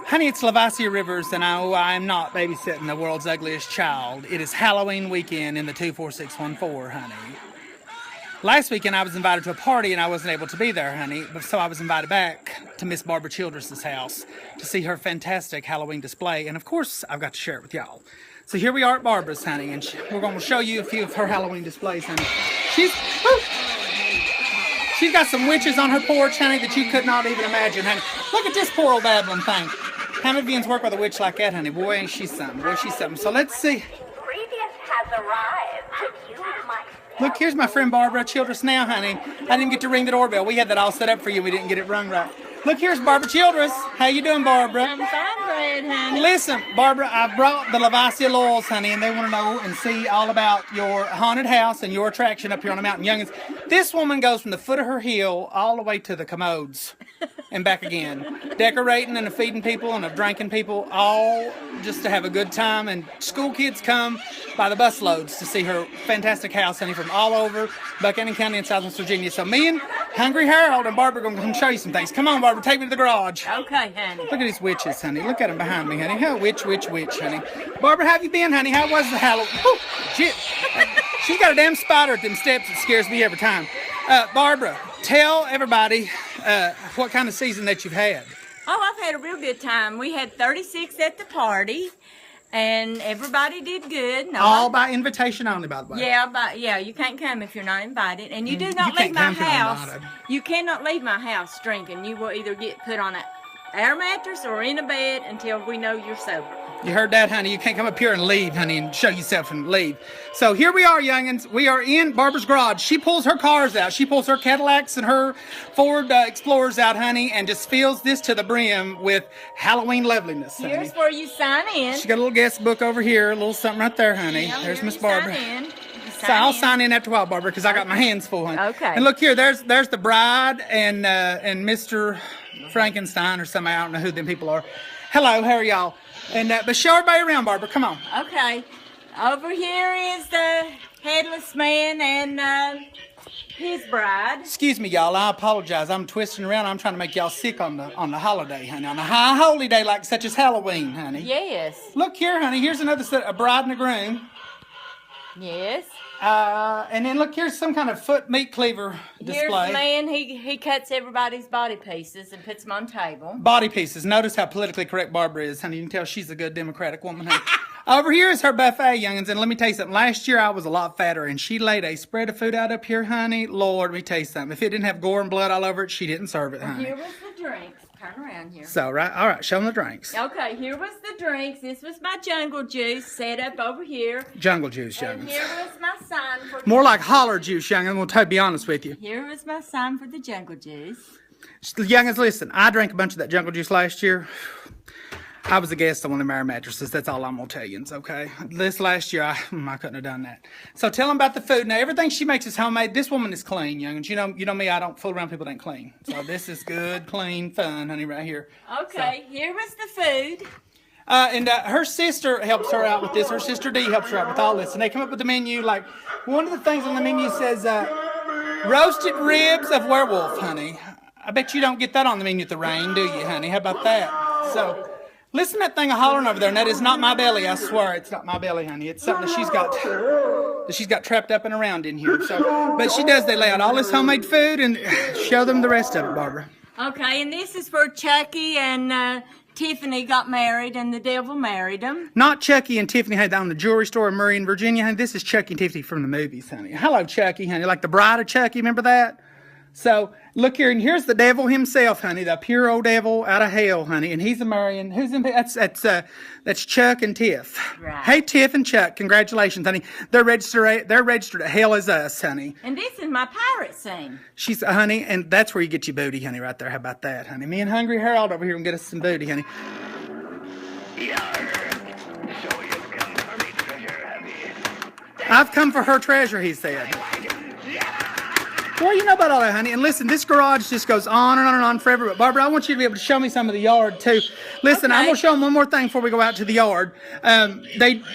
Honey, it's Lae'Visia Rivers, and I am not babysitting the world's ugliest child. It is Halloween weekend in the 24614, honey. Last weekend, I was invited to a party, and I wasn't able to be there, honey. So I was invited back to Miss Barbara Childress's house to see her fantastic Halloween display. And, of course, I've got to share it with y'all. So here we are at Barbara's, honey, and we're going to show you a few of her Halloween displays, honey. She's got some witches on her porch, honey, that you could not even imagine, honey. Look at this poor old babbling thing. How many of you work with a witch like that, honey? Boy, ain't she something. Boy, she's something. So let's see. Previous has arrived. You might. Look, here's my friend Barbara Childress now, honey. I didn't get to ring the doorbell. We had that all set up for you. We didn't get it rung right. Look, here's Barbara Childress. How you doing, Barbara? I'm fine, Brad, honey. Listen, Barbara, I brought the Lae'Visia Loyals, honey, and they want to know and see all about your haunted house and your attraction up here on the mountain. Youngins, this woman goes from the foot of her heel all the way to the commodes and back again. Decorating and feeding people and drinking people, all just to have a good time. And school kids come by the busloads to see her fantastic house, honey, from all over Buchanan County and Southwest Virginia. So me and Hungry Harold and Barbara are going to come show you some things. Come on, Barbara, take me to the garage. Okay, honey. Look at these witches, honey. Look at them behind me, honey. How witch, honey. Barbara, how have you been, honey? How was the Halloween? Oh, shit. She's got a damn spider at them steps that scares me every time. Barbara, tell everybody what kind of season that you've had. Oh, I've had a real good time. We had 36 at the party, and everybody did good. No, All by invitation only, by the way. Yeah, you can't come if you're not invited, and you do not you leave my can't come if you're not house. invited. You cannot leave my house drinking. You will either get put on an air mattress or in a bed until we know you're sober. You heard that, honey? You can't come up here and leave, honey, and show yourself and leave. So here we are, youngins. We are in Barbara's garage. She pulls her cars out. She pulls her Cadillacs and her Ford Explorers out, honey, and just fills this to the brim with Halloween loveliness, honey. Here's where you sign in. She got a little guest book over here, a little something right there, honey. Yeah, There's here Miss you Barbara. Sign in. So I'll sign in after a while, Barbara, because I got my hands full, honey. Okay. And look here, there's the bride and Mr. Frankenstein or somebody. I don't know who them people are. Hello, how are y'all? And but show everybody around, Barbara. Come on. Okay. Over here is the headless man and his bride. Excuse me, y'all. I apologize. I'm twisting around. I'm trying to make y'all sick on the holiday, honey. On a high holy day like such as Halloween, honey. Yes. Look here, honey. Here's another set, a bride and a groom. Yes. And then look, here's some kind of foot meat cleaver display. Here's the man, he cuts everybody's body pieces and puts them on table. Body pieces. Notice how politically correct Barbara is, honey. You can tell she's a good Democratic woman, honey. Over here is her buffet, youngins, and let me tell you something. Last year I was a lot fatter, and she laid a spread of food out up here, honey. Lord, let me tell you something. If it didn't have gore and blood all over it, she didn't serve it, honey. Here was the drinks. Turn around here. So, right, all right, show them the drinks. Okay, here was the drinks. This was my jungle juice set up over here. Jungle juice, And youngins. here was my sign for More like holler juice, youngins. I'm going to be honest with you. Here was my sign for the jungle juice. Youngins, listen, I drank a bunch of that jungle juice last year. I was a guest on one of the air mattresses. That's all I'm going to tell you, okay? This last year, I couldn't have done that. So tell them about the food. Now, everything she makes is homemade. This woman is clean, youngins. You know me, I don't fool around people that ain't clean. So this is good, clean, fun, honey, right here. Okay, So. here was the food. And her sister helps her out with this. Her sister Dee helps her out with all this. And they come up with the menu. Like, one of the things on the menu says, roasted ribs of werewolf, honey. I bet you don't get that on the menu at the Rain, do you, honey? How about that? So... listen to that thing hollering over there, and that is not my belly. I swear, it's not my belly, honey. It's something that she's got trapped up and around in here. So, but she does. They lay out all this homemade food and show them the rest of it, Barbara. Okay, and this is where Chucky and Tiffany got married, and the devil married them. Not Chucky and Tiffany had that on the jewelry store in Murray in Virginia, honey. This is Chucky and Tiffany from the movies, honey. Hello, Chucky, honey. Like the bride of Chucky, remember that? So, look here, and here's the devil himself, honey, the pure old devil out of hell, honey, and he's a marrying. Who's in? That's Chuck and Tiff. Right. Hey, Tiff and Chuck, congratulations, honey. They're registered at hell as us, honey. And this is my pirate scene. She's honey, and that's where you get your booty, honey, right there. How about that, honey? Me and Hungry Harold over here can get us some booty, honey. So you've come for me, treasure, have you? I've come for her treasure, he said. Well, you know about all that, honey. And listen, this garage just goes on and on and on forever. But, Barbara, I want you to be able to show me some of the yard, too. Listen, Okay. I'm going to show them one more thing before we go out to the yard.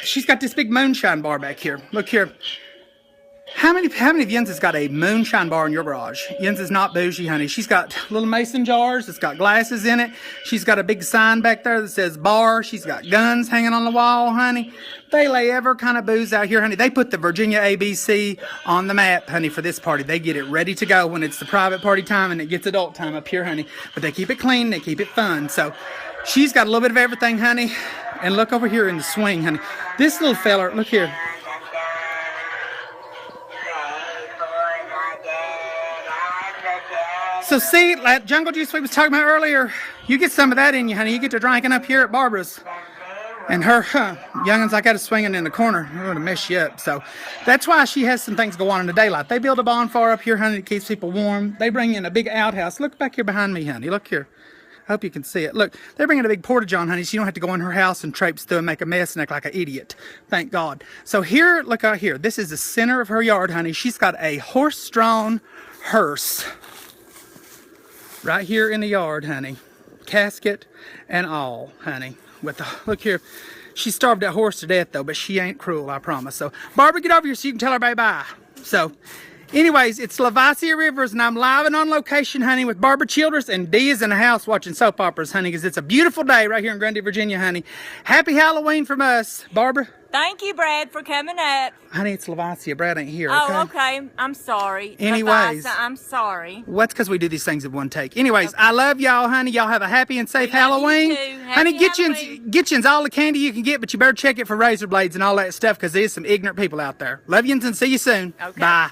She's got this big moonshine bar back here. Look here. How many of Jens has got a moonshine bar in your garage? Jens is not bougie, honey. She's got little mason jars. It's got glasses in it. She's got a big sign back there that says bar. She's got guns hanging on the wall, honey. They lay every kind of booze out here, honey. They put the Virginia ABC on the map, honey, for this party. They get it ready to go when it's the private party time and it gets adult time up here, honey. But they keep it clean. They keep it fun. So she's got a little bit of everything, honey. And look over here in the swing, honey. This little feller, look here. So see, that jungle juice we was talking about earlier, you get some of that in you, honey. You get to drinking up here at Barbara's. And her youngins, I got it swinging in the corner. I'm going to mess you up. So that's why she has some things go on in the daylight. They build a bonfire up here, honey, that keeps people warm. They bring in a big outhouse. Look back here behind me, honey. Look here. I hope you can see it. Look, they're bringing a big portage on, honey, so you don't have to go in her house and traipse through and make a mess and act like an idiot. Thank God. So here, look out here. This is the center of her yard, honey. She's got a horse-drawn hearse right here in the yard, honey. Casket and all, honey. With the, look here. She starved that horse to death, though, but she ain't cruel, I promise. So, Barbara, get over here so you can tell everybody bye. So, anyways, it's Lae'Visia Rivers, and I'm live and on location, honey, with Barbara Childress, and Dee is in the house watching soap operas, honey, because it's a beautiful day right here in Grundy, Virginia, honey. Happy Halloween from us, Barbara. Thank you, Brad, for coming up. Honey, it's Lae'Visia. Brad ain't here, okay? Oh, okay. I'm sorry. Anyways. Lae'Visia, I'm sorry. Well, that's because we do these things in one take. Anyways, okay. I love y'all, honey. Y'all have a happy and safe Halloween. You too. Honey, Halloween. get you all the candy you can get, but you better check it for razor blades and all that stuff because there's some ignorant people out there. Love you and see you soon. Okay. Bye.